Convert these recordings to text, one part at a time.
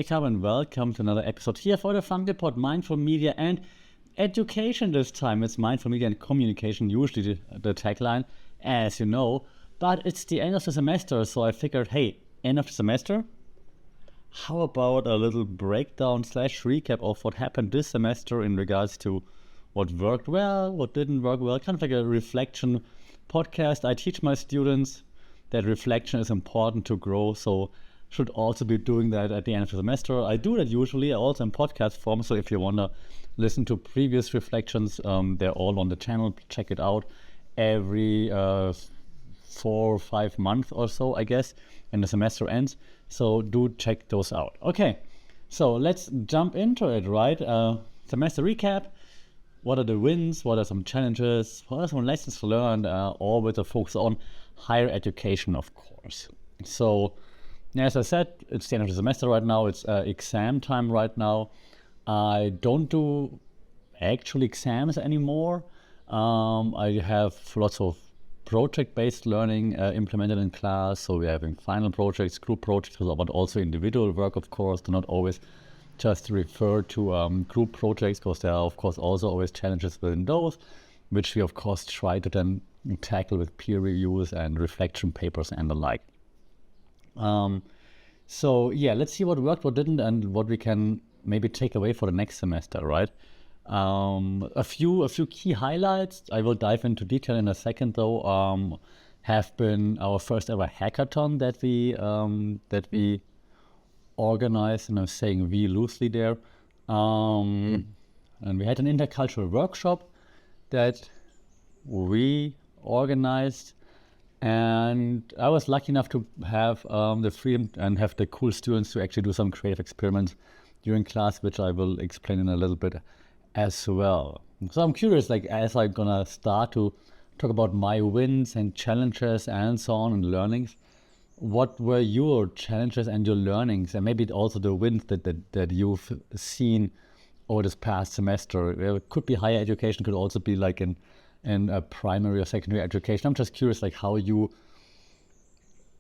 Sawadee and welcome to another episode here for the Funky Pod, Mindful Media and Education this time. It's Mindful Media and Communication, usually the tagline, as you know. But it's the end of the semester, so I figured, hey, end of the semester? How about a little breakdown / recap of what happened this semester in regards to what worked well, what didn't work well, kind of like a reflection podcast. I teach my students that reflection is important to grow, so should also be doing that at the end of the semester. I do that usually also in podcast form, so if you want to listen to previous reflections, they're all on the channel. Check it out every 4 or 5 months or so, I guess, when the semester ends. So do check those out. Okay, so let's jump into it, right? Semester recap. What are the wins? What are some challenges? What are some lessons learned? All with a focus on higher education, of course. So, as I said, it's the end of the semester right now. It's exam time right now. I don't do actual exams anymore. I have lots of project-based learning implemented in class. So we're having final projects, group projects, but also individual work, of course. Do not always just refer to group projects, because there are, of course, also always challenges within those, which we, of course, try to then tackle with peer reviews and reflection papers and the like. So yeah, let's see what worked, what didn't, and what we can maybe take away for the next semester, right? A few key highlights, I will dive into detail in a second though, have been our first ever hackathon that we organized, and I'm saying we loosely there. And we had an intercultural workshop that we organized, and I was lucky enough to have the freedom and have the cool students to actually do some creative experiments during class, which I will explain in a little bit as well. So I'm curious, like, as I'm gonna start to talk about my wins and challenges and so on and learnings, what were your challenges and your learnings, and maybe also the wins that you've seen over this past semester? It could be higher education, could also be like in a primary or secondary education. I'm just curious, like, how you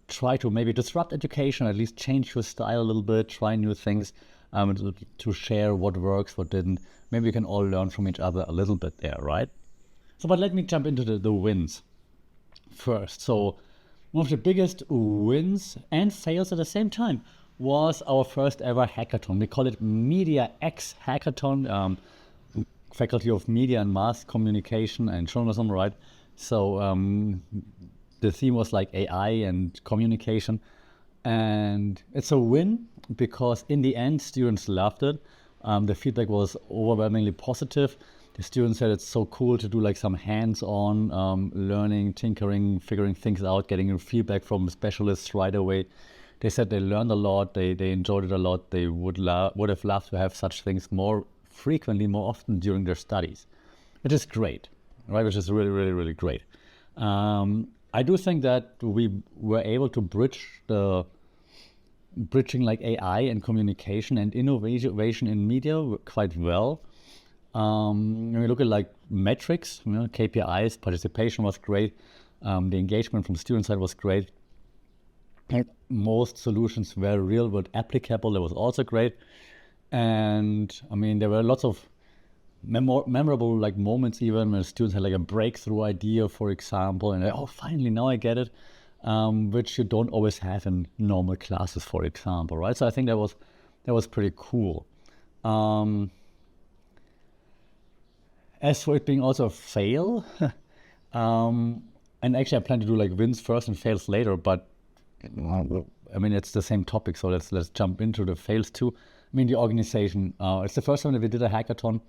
try to maybe disrupt education, or at least change your style a little bit, try new things, to share what works, what didn't. Maybe we can all learn from each other a little bit there, right? So, but let me jump into the wins first. So, one of the biggest wins and fails at the same time was our first ever hackathon. We call it Media X Hackathon, Faculty of Media and Mass Communication and Journalism, right? So the theme was like AI and communication. And it's a win because in the end, students loved it. The feedback was overwhelmingly positive. The students said it's so cool to do like some hands-on learning, tinkering, figuring things out, getting feedback from specialists right away. They said they learned a lot, they enjoyed it a lot. They would have loved to have such things more frequently, more often during their studies, which is great, right? Which is really, really, really great. I do think that we were able to bridging like AI and communication and innovation in media quite well. When we look at like metrics, KPIs, participation was great. The engagement from student side was great. And most solutions were real world applicable. That was also great. And I mean, there were lots of memorable like moments, even when students had like a breakthrough idea, for example, and oh, finally, now I get it, which you don't always have in normal classes, for example, right? So I think that was pretty cool. As for it being also a fail, and actually I plan to do like wins first and fails later, but I mean, it's the same topic, so let's jump into the fails too. I mean, the organization, it's the first time that we did a hackathon,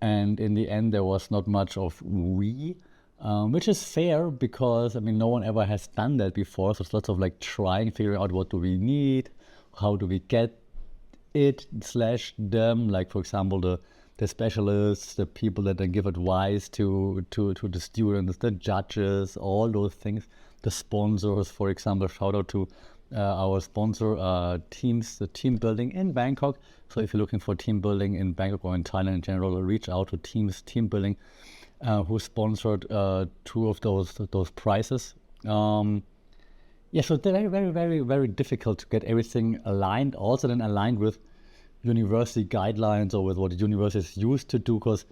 and in the end there was not much of which is fair because, I mean, no one ever has done that before, so it's lots of like figuring out what do we need, how do we get it / them, like for example the specialists, the people that then give advice to the students, the judges, all those things, the sponsors, for example. Shout out to our sponsor teams, the team building in Bangkok. So if you're looking for team building in Bangkok or in Thailand in general, reach out to team building, who sponsored 2 of those prizes. Yeah, so they're very, very, very, very difficult to get everything aligned, also then aligned with university guidelines or with what the university is used to do, because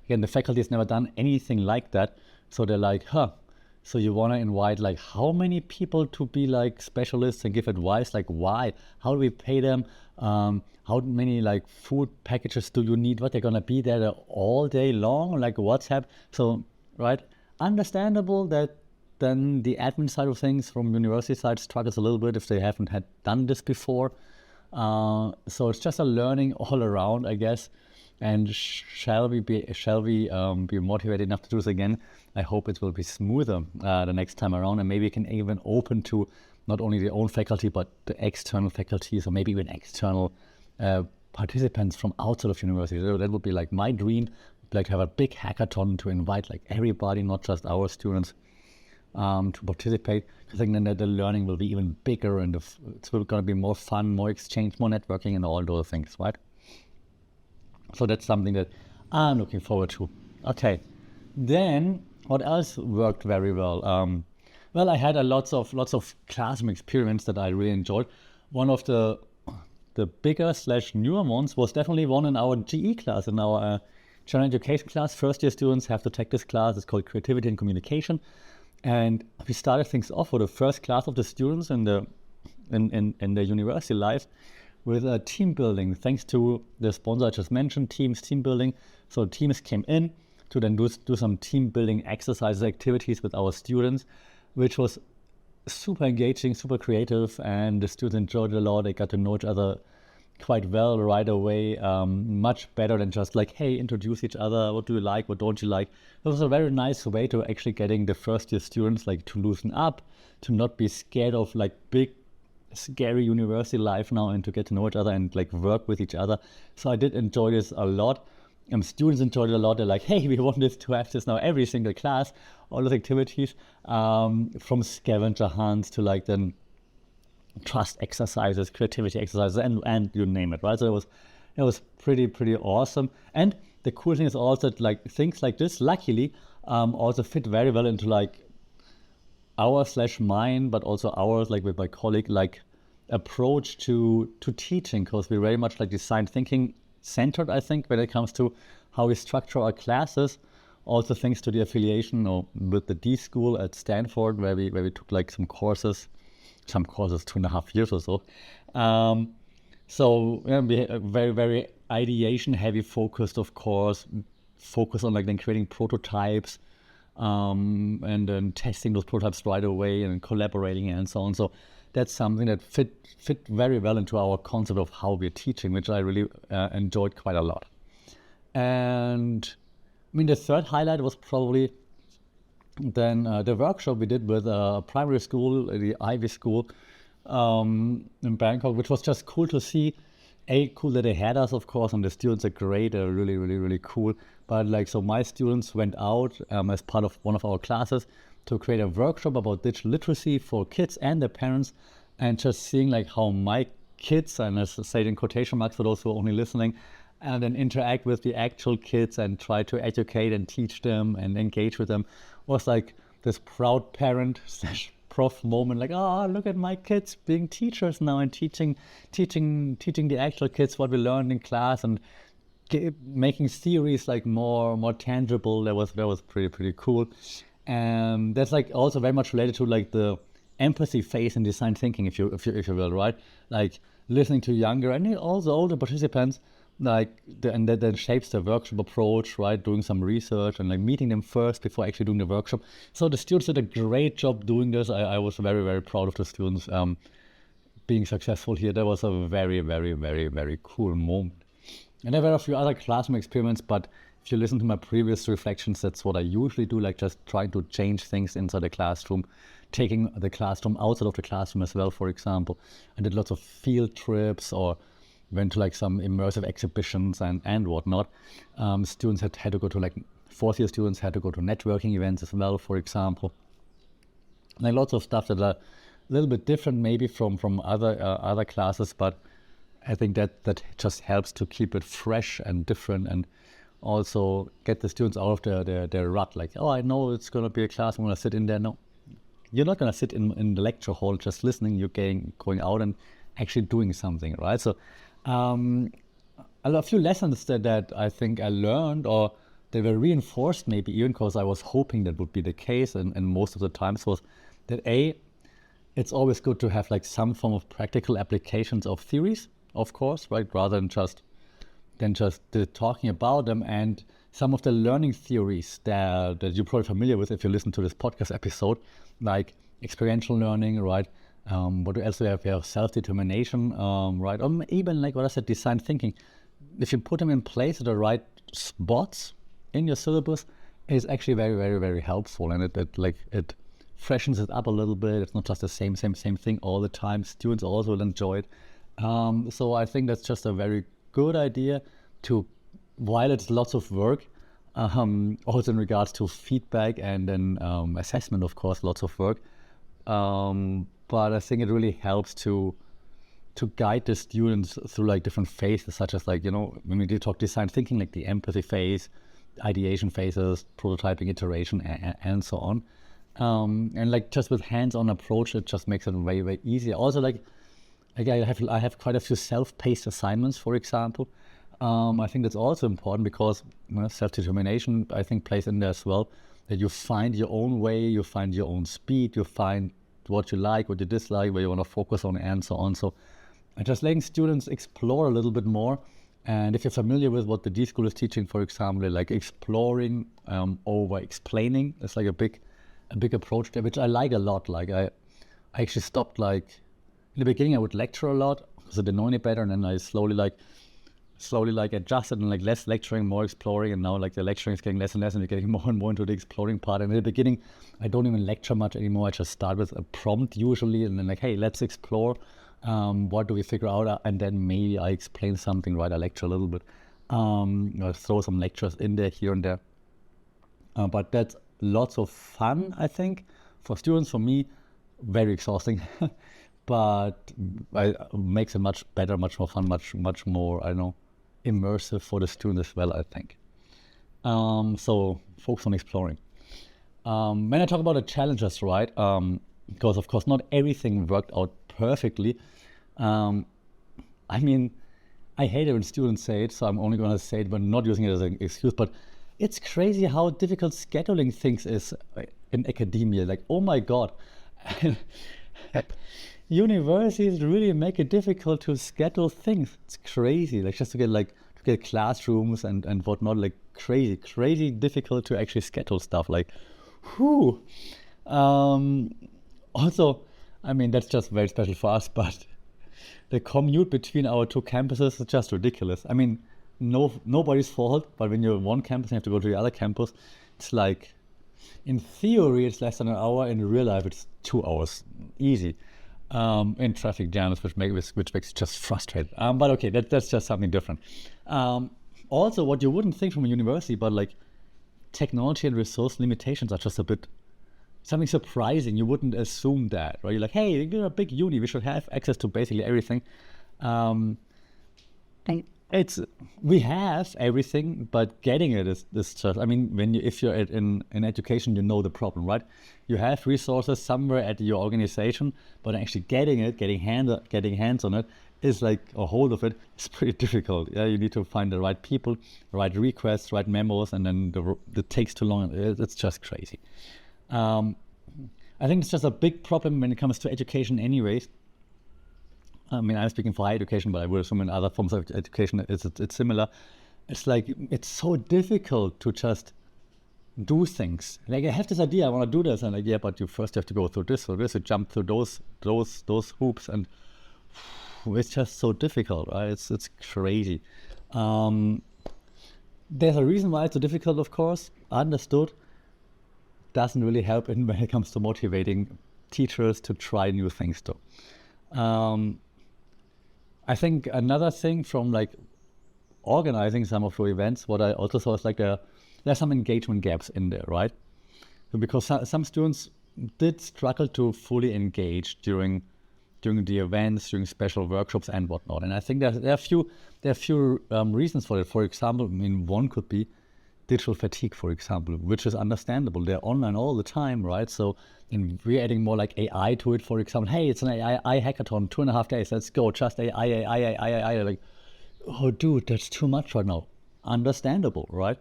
again, the faculty has never done anything like that. So they're like, so you want to invite like how many people to be like specialists and give advice? Like why? How do we pay them? How many like food packages do you need? What they're gonna be there all day long? Like what's happening? So, right, understandable that then the admin side of things from university side struggles a little bit if they haven't had done this before. So it's just a learning all around, I guess. And shall we be motivated enough to do this again? I hope it will be smoother the next time around, and maybe it can even open to not only the own faculty but the external faculties, or maybe even external participants from outside of university. So that would be like my dream, like have a big hackathon to invite like everybody, not just our students, to participate. I think then the learning will be even bigger, and it's going to be more fun, more exchange, more networking, and all those things, right? So that's something that I'm looking forward to. Okay, then what else worked very well? Well, I had lots of classroom experience that I really enjoyed. One of the bigger / newer ones was definitely one in our GE class, in our general education class. First year students have to take this class. It's called Creativity and Communication. And we started things off for the first class of the students in the university life with team building, thanks to the sponsor I just mentioned, team building. So teams came in to then do some team building exercises, activities with our students, which was super engaging, super creative, and the students enjoyed it a lot. They got to know each other quite well right away, much better than just like, hey, introduce each other, what do you like, what don't you like. It was a very nice way to actually getting the first year students like to loosen up, to not be scared of like big scary university life now, and to get to know each other and like work with each other. So I did enjoy this a lot. Students enjoyed it a lot. They're like, hey, we want this to have this now every single class, all those activities, from scavenger hunts to like then trust exercises, creativity exercises, and you name it, right? So it was pretty awesome. And the cool thing is also that like things like this, luckily, also fit very well into like our / mine, but also ours, like with my colleague, like approach to teaching, because we're very much like design thinking centered, I think, when it comes to how we structure our classes. Also thanks to the affiliation with the D School at Stanford, where we took like some courses 2.5 years or so. So yeah, we very, very ideation heavy focused, of course, focus on like then creating prototypes, and then testing those prototypes right away and collaborating and so on. So that's something that fit very well into our concept of how we're teaching, which I really enjoyed quite a lot. And I mean, the third highlight was probably then the workshop we did with a primary school, the Ivy School in Bangkok, which was just cool to see. Cool that they had us, of course, and the students are great. They're really, really, really cool. But like, so my students went out as part of one of our classes to create a workshop about digital literacy for kids and their parents, and just seeing like how my kids, and I say it in quotation marks for those who are only listening, and then interact with the actual kids and try to educate and teach them and engage with them, was like this proud parent / prof moment, like, oh, look at my kids being teachers now and teaching the actual kids what we learned in class, and making theories like more tangible. That was pretty cool. And that's like also very much related to like the empathy phase in design thinking, if you will, right? Like listening to younger and also older participants, like and that then shapes the workshop approach, right? Doing some research and like meeting them first before actually doing the workshop. So the students did a great job doing this. I was very, very proud of the students being successful here. That was a very, very, very, very cool moment. And there were a few other classroom experiments, but if you listen to my previous reflections, that's what I usually do, like just trying to change things inside the classroom, taking the classroom outside of the classroom as well, for example. I did lots of field trips or went to like some immersive exhibitions and whatnot. Students had to go to like, fourth year students had to go to networking events as well, for example. Like lots of stuff that are a little bit different maybe from other classes, but I think that just helps to keep it fresh and different, and also get the students out of their rut. Like, oh, I know it's going to be a class, I'm going to sit in there. No, you're not going to sit in the lecture hall just listening. You're going out and actually doing something, right? So a few lessons that I think I learned, or they were reinforced maybe even because I was hoping that would be the case, and most of the times was that it's always good to have like some form of practical applications of theories, of course, right? Rather than just talking about them. And some of the learning theories that you're probably familiar with if you listen to this podcast episode, like experiential learning, right? What else do we have? We have self-determination, right? Or even like what I said, design thinking. If you put them in place at the right spots in your syllabus, it's actually very, very, very helpful. And it freshens it up a little bit. It's not just the same thing all the time. Students also will enjoy it. So I think that's just a very good idea while it's lots of work, also in regards to feedback and then assessment, of course, lots of work. But I think it really helps to guide the students through like different phases, such as like, when we talk design thinking, like the empathy phase, ideation phases, prototyping, iteration, and so on. And like just with hands-on approach, it just makes it way, way easier. Also, like I have quite a few self-paced assignments, for example. I think that's also important because self-determination, I think, plays in there as well. That you find your own way, you find your own speed, you find what you like, what you dislike, where you want to focus on, and so on. So just letting students explore a little bit more. And if you're familiar with what the D School is teaching, for example, like exploring over explaining, it's like a big approach there, which I like a lot. Like I actually stopped, like in the beginning I would lecture a lot because I didn't know any better, and then I slowly adjusted and like less lecturing, more exploring, and now like the lecturing is getting less and less, and you're getting more and more into the exploring part. And in the beginning, I don't even lecture much anymore. I just start with a prompt usually, and then like, hey, let's explore. What do we figure out? And then maybe I explain something, right? I lecture a little bit, or throw some lectures in there, here and there. But that's lots of fun, I think, for students. For me, very exhausting, but it makes it much better, much more fun, much more, I don't know, immersive for the student as well, I think. So focus on exploring. When I talk about the challenges, right, because of course not everything worked out perfectly. I mean, I hate it when students say it, so I'm only going to say it when not using it as an excuse, but it's crazy how difficult scheduling things is in academia. Like, oh my God. Universities really make it difficult to schedule things. It's crazy. Like just to get classrooms and whatnot, like crazy difficult to actually schedule stuff. Like, whew. Also, I mean, that's just very special for us, but the commute between our two campuses is just ridiculous. I mean, nobody's fault, but when you're on one campus and you have to go to the other campus, it's like, in theory, it's less than an hour. In real life, it's 2 hours, easy. In traffic jams, which makes it just frustrating. But okay, that's just something different. Also, what you wouldn't think from a university, but like technology and resource limitations are just a bit something surprising. You wouldn't assume that, right? You're like, hey, you're a big uni, we should have access to basically everything. We have everything, but getting it is just, I mean, if you're in education, you know the problem, right? You have resources somewhere at your organization, but actually getting hands on it is like a hold of it is pretty difficult. Yeah, you need to find the right people, right requests, right memos, and then it takes too long. It's just crazy. I think it's just a big problem when it comes to education anyways. I mean, I'm speaking for higher education, but I would assume in other forms of education it's similar. It's like, it's so difficult to just do things. Like, I have this idea, I want to do this, and like, yeah, but you first have to go through this or this, you jump through those hoops, and it's just so difficult, right? It's crazy. There's a reason why it's so difficult, of course, understood. Doesn't really help when it comes to motivating teachers to try new things too. I think another thing from like organizing some of the events, what I also saw is like there's some engagement gaps in there, right? Because some students did struggle to fully engage during the events, during special workshops and whatnot. And I think there are a few reasons for it. For example, I mean, one could be digital fatigue, for example, which is understandable. They're online all the time, right? So, and we're adding more like AI to it, for example. Hey, it's an AI hackathon, 2.5 days. Let's go. Just AI. Like, oh, dude, that's too much right now. Understandable, right?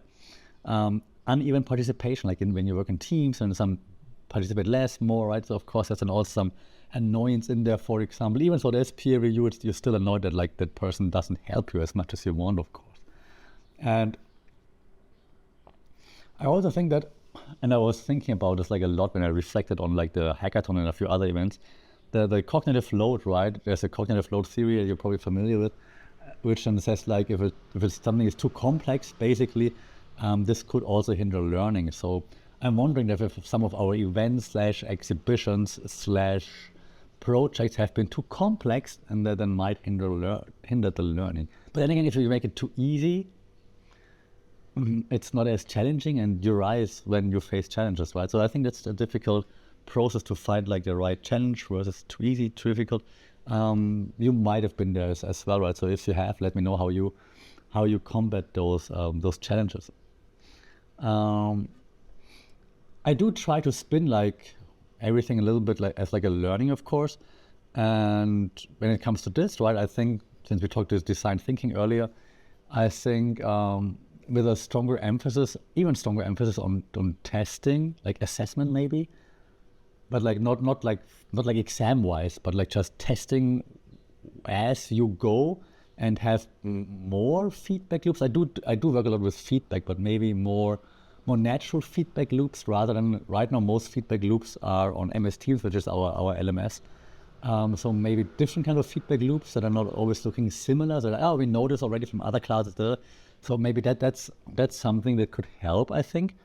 Uneven participation, like when you work in teams and some participate less, more, right? So of course there's also some annoyance in there, for example. Even so there's peer review, you're still annoyed that like that person doesn't help you as much as you want, of course. And I also think that, and I was thinking about this like a lot when I reflected on like the hackathon and a few other events, the cognitive load, right? There's a cognitive load theory that you're probably familiar with, which then says like if it's something is too complex, basically, this could also hinder learning. So I'm wondering if some of our events slash exhibitions slash projects have been too complex and that then might hinder the learning. But then again, if you make it too easy, it's not as challenging and you rise when you face challenges, right? So I think that's a difficult process to find like the right challenge versus too easy, too difficult. You might have been there as well, right? So if you have, let me know how you combat those challenges. I do try to spin like everything a little bit like as like a learning, of course. And when it comes to this, right, I think since we talked this design thinking earlier, I think with a stronger emphasis, even stronger emphasis on testing, like assessment maybe, but like not like exam wise, but like just testing as you go and have more feedback loops. I do work a lot with feedback, but maybe more natural feedback loops rather than right now most feedback loops are on MS Teams, which is our LMS. So maybe different kind of feedback loops that are not always looking similar. So like, we know this already from other classes. So maybe that's something that could help, I think.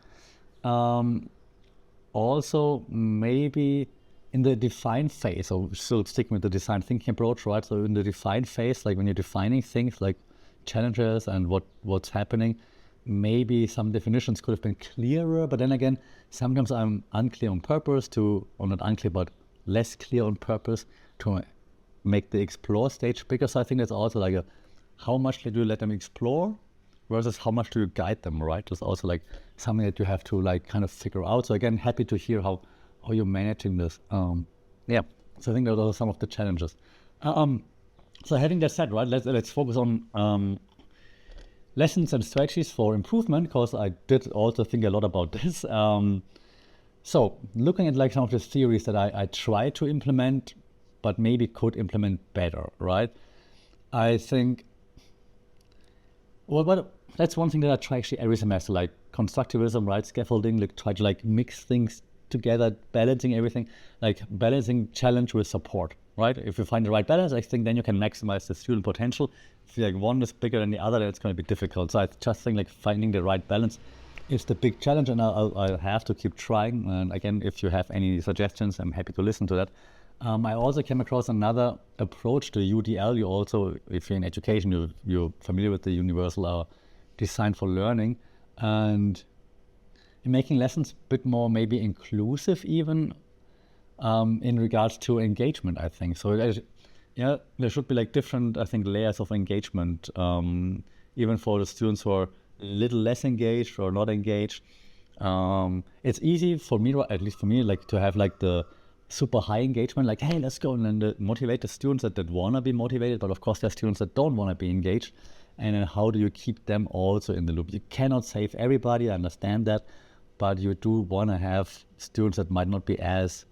Also, maybe in the define phase, so still sticking with the design thinking approach, right? So in the define phase, like when you're defining things like challenges and what's happening, maybe some definitions could have been clearer. But then again, sometimes I'm unclear on purpose or not unclear, but less clear on purpose to make the explore stage bigger. So I think that's also like how much do you let them explore versus how much do you guide them, right? It's also like something that you have to like kind of figure out. So again, happy to hear how you're managing this. So I think those are some of the challenges. So having that said, right, let's focus on lessons and strategies for improvement, because I did also think a lot about this. So looking at like some of the theories that I try to implement, but maybe could implement better, right? I think, well, that's one thing that I try actually every semester, like constructivism, right? Scaffolding, like try to like mix things together, balancing everything, like balancing challenge with support, right? If you find the right balance, I think then you can maximize the student potential. If like one is bigger than the other, then it's going to be difficult. So I just think like finding the right balance is the big challenge, and I'll have to keep trying. And again, if you have any suggestions, I'm happy to listen to that. I also came across another approach to UDL. You also, if you're in education, you're familiar with the universal design for learning, and in making lessons a bit more maybe inclusive even in regards to engagement, I think. So there should be like different, I think, layers of engagement, even for the students who are a little less engaged or not engaged. It's easy for me, at least for me, like to have like the super high engagement, like, hey, let's go, and then motivate the students that want to be motivated. But of course, there are students that don't want to be engaged. And then how do you keep them also in the loop? You cannot save everybody, I understand that, but you do want to have students that might not be as,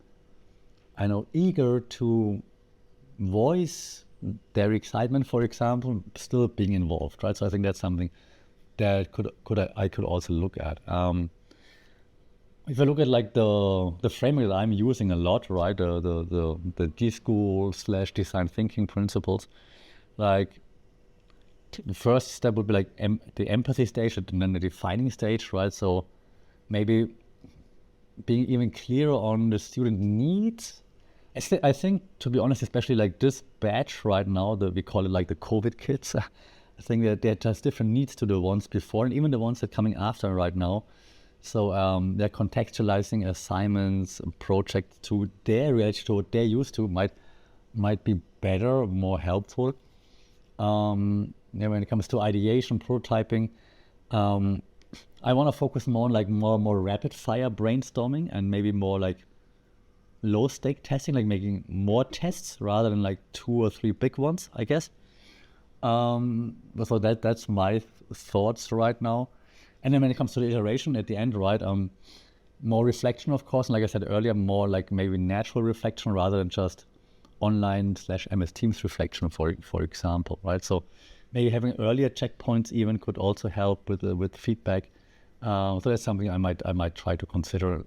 eager to voice their excitement, for example, still being involved, right? So I think that's something that I could also look at. If I look at like the framework that I'm using a lot, right, the D-School / design thinking principles, like the first step would be like the empathy stage and then the defining stage, right? So maybe being even clearer on the student needs. I think, to be honest, especially like this batch right now, we call it like the COVID kids. I think that they're just different needs to the ones before and even the ones that are coming after right now. So they're contextualizing assignments, projects to their reality, to what they're used to, might be better, more helpful. When it comes to ideation, prototyping, I want to focus more on like more rapid fire brainstorming and maybe more like low stake testing, like making more tests rather than like 2 or 3 big ones, I guess. So that's my thoughts right now. And then when it comes to the iteration at the end, right, more reflection, of course, and like I said earlier, more like maybe natural reflection rather than just online/MS Teams reflection, for example, right? So maybe having earlier checkpoints even could also help with feedback. So that's something I might try to consider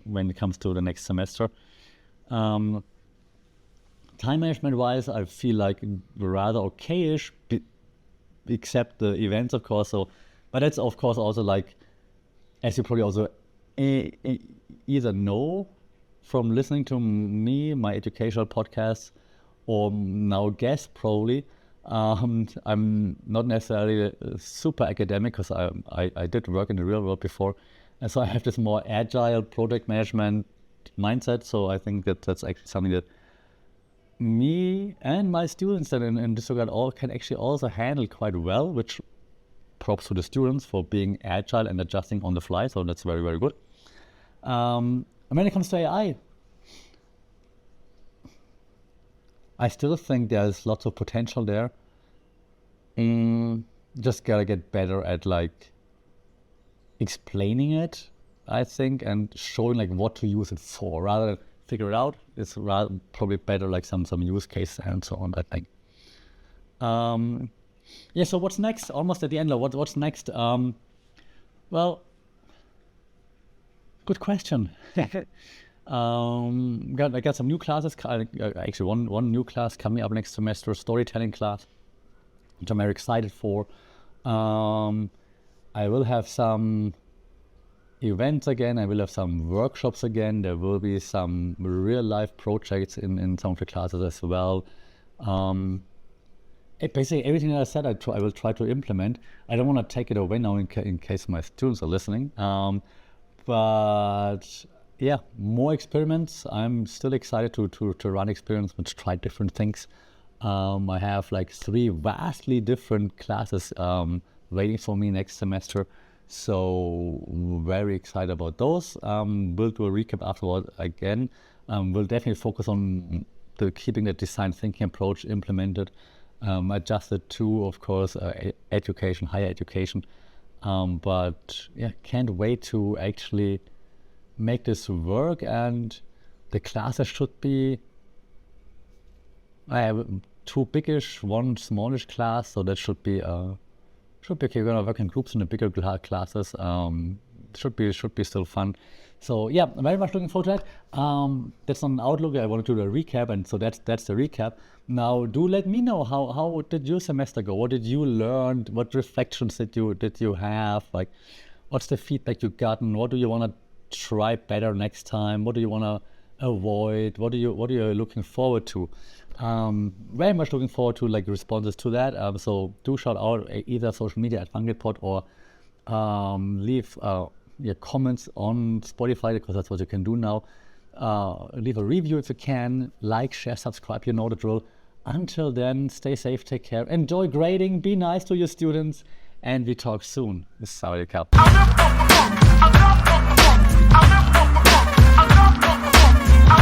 when it comes to the next semester. Time management wise, I feel like rather okayish, except the events, of course. So, but that's of course also like, as you probably also either know from listening to me, my educational podcasts, or now guess probably, I'm not necessarily super academic because I did work in the real world before. And so I have this more agile project management mindset. So I think that's actually something that me and my students that in this regard all can actually also handle quite well, which props to the students for being agile and adjusting on the fly. So that's very, very good. And when it comes to AI, I still think there's lots of potential there. Just gotta get better at like explaining it, I think, and showing like what to use it for rather than figure it out. It's probably better like some use case and so on, I think. Yeah, so what's next? Almost at the end. What's next? Well, good question. I got some new classes. Actually, one new class coming up next semester, storytelling class, which I'm very excited for. I will have some events again. I will have some workshops again. There will be some real life projects in some of the classes as well. Basically everything that I said, I will try to implement. I don't want to take it away now in case my students are listening. But yeah, more experiments. I'm still excited to run experiments which try different things. I have like 3 vastly different classes waiting for me next semester. So very excited about those. We'll do a recap afterward again. We'll definitely focus on keeping the design thinking approach implemented, adjusted to, of course, education, higher education. But yeah, can't wait to actually make this work. And the classes should be 2 biggish, 1 smallish class. So that should be okay. We're gonna work in groups in the bigger classes. Should be still fun. So yeah, I'm very much looking forward to that. That's on Outlook. I want to do the recap, and so that's the recap. Now, do let me know how did your semester go? What did you learn? What reflections did you have? Like, what's the feedback you gotten? What do you want to try better next time? What do you want to avoid? What are you looking forward to? Very much looking forward to like responses to that. So do shout out either social media at FunGitPod or leave your comments on Spotify, because that's what you can do now. Leave a review if you can. Like, share, subscribe. You know the drill. Until then, stay safe, take care, enjoy grading, be nice to your students, and we talk soon. This is Saudi Cal.